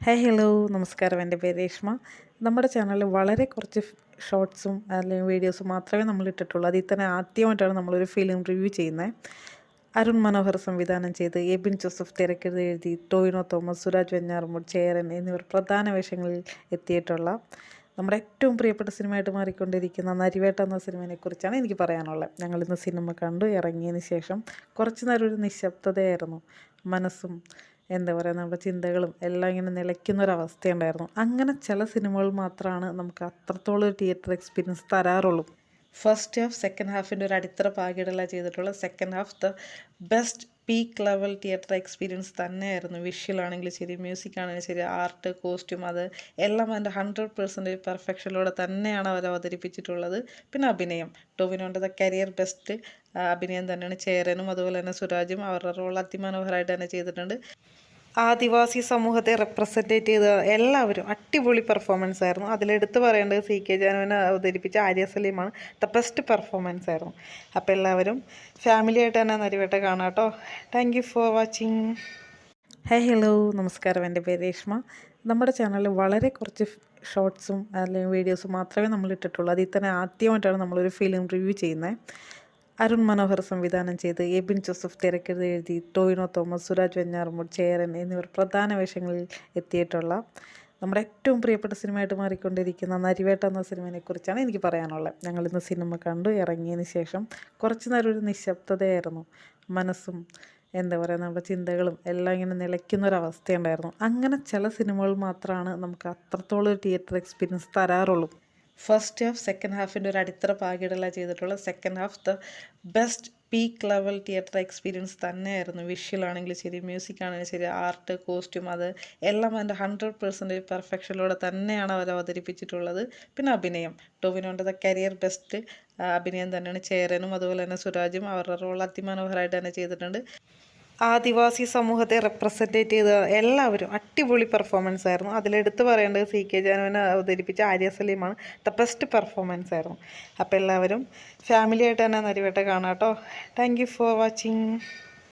Hi hello നമസ്കാരം. എൻ്റെ പേര് രേഷ്മ. നമ്മുടെ ചാനലിൽ വളരെ കുറച്ച് ഷോർട്സും അല്ലെങ്കിൽ വീഡിയോസും മാത്രമേ നമ്മൾ ഇട്ടിട്ടുള്ളൂ. അതിൽ തന്നെ ആദ്യമായിട്ടാണ് നമ്മളൊരു ഫിലിം റിവ്യൂ ചെയ്യുന്നത്. അരുൺ മനോഹർ സംവിധാനം ചെയ്ത് എബിൻ ജോസഫ് തിരക്കഥ എഴുതി ടോവിനോ തോമസ്, സുരാജ് വെഞ്ഞാറമൂട്, ചേരൻ എന്നിവർ പ്രധാന വേഷങ്ങളിൽ എത്തിയിട്ടുള്ള നമ്മുടെ ഏറ്റവും പ്രിയപ്പെട്ട സിനിമയായിട്ട് മാറിക്കൊണ്ടിരിക്കുന്ന നരിവേട്ട എന്ന സിനിമയെക്കുറിച്ചാണ് എനിക്ക് പറയാനുള്ളത്. ഞങ്ങളിന്ന് സിനിമ കണ്ടു ഇറങ്ങിയതിന് ശേഷം കുറച്ച് നേരം ഒരു നിശബ്ദതയായിരുന്നു. മനസ്സും എന്താ പറയുക, നമ്മുടെ ചിന്തകളും എല്ലാം ഇങ്ങനെ നിലയ്ക്കുന്നൊരവസ്ഥയുണ്ടായിരുന്നു. അങ്ങനെ ചില സിനിമകൾ മാത്രമാണ് നമുക്ക് അത്രത്തോളം ഒരു തിയേറ്റർ എക്സ്പീരിയൻസ് തരാറുള്ളൂ. ഫസ്റ്റ് ഹാഫ് സെക്കൻഡ് ഹാഫിൻ്റെ ഒരു അടിത്തറ പാകിയിടല ചെയ്തിട്ടുള്ള second half the best peak level theatre experience തന്നെയായിരുന്നു. വിഷ്വലാണെങ്കിലും ശരി, മ്യൂസിക് ആണെങ്കിലും ശരി, ആർട്ട്, കോസ്റ്റ്യൂം, അത് എല്ലാം അതിൻ്റെ 100% പെർഫെക്ഷനിലൂടെ തന്നെയാണ് അവർ അവതരിപ്പിച്ചിട്ടുള്ളത്. പിന്നെ അഭിനയം, ടോവിനോൻ്റെ കരിയർ ബെസ്റ്റ് അഭിനയം തന്നെയാണ്. ചേരനും അതുപോലെ തന്നെ സുരാജും അവരുടെ റോൾ അതിമനോഹരമായിട്ട് തന്നെ ചെയ്തിട്ടുണ്ട്. ആദിവാസി സമൂഹത്തെ റെപ്രസെൻറ്റേറ്റ് ചെയ്ത എല്ലാവരും അടിപൊളി പെർഫോമൻസ് ആയിരുന്നു. അതിലെടുത്ത് പറയേണ്ടത് CK ജാനുവിനെ അവതരിപ്പിച്ച ആര്യ സലീമാണ്. ദ ബെസ്റ്റ് പെർഫോമൻസ് ആയിരുന്നു. അപ്പോൾ എല്ലാവരും ഫാമിലിയായിട്ട് തന്നെ നരിവേട്ട കാണാം കേട്ടോ. Thank you for watching. Hi hello നമസ്കാരം. എൻ്റെ പേര് രേഷ്മ. നമ്മുടെ ചാനലിൽ വളരെ കുറച്ച് ഷോർട്സും അല്ലെങ്കിൽ വീഡിയോസും മാത്രമേ നമ്മൾ ഇട്ടിട്ടുള്ളൂ. അതിൽ തന്നെ ആദ്യമായിട്ടാണ് നമ്മളൊരു ഫിലിം റിവ്യൂ ചെയ്യുന്നത്. അരുൺ മനോഹർ സംവിധാനം ചെയ്ത് എബിൻ ജോസഫ് തിരക്കഥ എഴുതി ടോവിനോ തോമസ്, സുരാജ് വെഞ്ഞാറമൂട്, ചേരൻ എന്നിവർ പ്രധാന വേഷങ്ങളിൽ എത്തിയിട്ടുള്ള നമ്മുടെ ഏറ്റവും പ്രിയപ്പെട്ട സിനിമയായിട്ട് മാറിക്കൊണ്ടിരിക്കുന്ന നരിവേട്ട എന്ന സിനിമയെക്കുറിച്ചാണ് എനിക്ക് പറയാനുള്ളത്. ഞങ്ങളിന്ന് സിനിമ കണ്ടു ഇറങ്ങിയതിന് ശേഷം കുറച്ച് നേരം ഒരു നിശബ്ദതയായിരുന്നു. മനസ്സും എന്താ പറയുക, നമ്മുടെ ചിന്തകളും എല്ലാം ഇങ്ങനെ നിലയ്ക്കുന്നൊരവസ്ഥയുണ്ടായിരുന്നു. അങ്ങനെ ചില സിനിമകൾ മാത്രമാണ് നമുക്ക് അത്രത്തോളം ഒരു തിയേറ്റർ എക്സ്പീരിയൻസ് തരാറുള്ളൂ. ഫസ്റ്റ് ഹാഫ് സെക്കൻഡ് ഹാഫിൻ്റെ ഒരു അടിത്തറ പാകിയിടല ചെയ്തിട്ടുള്ള second half the best peak level theatre experience തന്നെയായിരുന്നു. വിഷ്വലാണെങ്കിലും ശരി, മ്യൂസിക് ആണെങ്കിലും ശരി, ആർട്ട്, കോസ്റ്റ്യൂം, അത് എല്ലാം അതിൻ്റെ 100% പെർഫെക്ഷനിലൂടെ തന്നെയാണ് അവർ അവതരിപ്പിച്ചിട്ടുള്ളത്. പിന്നെ അഭിനയം, ടോവിനോൻ്റെ കരിയർ ബെസ്റ്റ് അഭിനയം തന്നെയാണ്. ചേരനും അതുപോലെ തന്നെ സുരാജും അവരുടെ റോൾ അതിമനോഹരമായിട്ട് തന്നെ ചെയ്തിട്ടുണ്ട്. ആദിവാസി സമൂഹത്തെ റെപ്രസെൻറ്റേറ്റ് ചെയ്ത എല്ലാവരും അടിപൊളി പെർഫോമൻസ് ആയിരുന്നു. അതിലെടുത്ത് പറയേണ്ടത് CK ജാനുവിനെ അവതരിപ്പിച്ച ആര്യ സലീമാണ്. ദ ബെസ്റ്റ് പെർഫോമൻസ് ആയിരുന്നു. അപ്പോൾ എല്ലാവരും ഫാമിലിയായിട്ട് തന്നെ നരിവേട്ട കാണാം കേട്ടോ. Thank you for watching.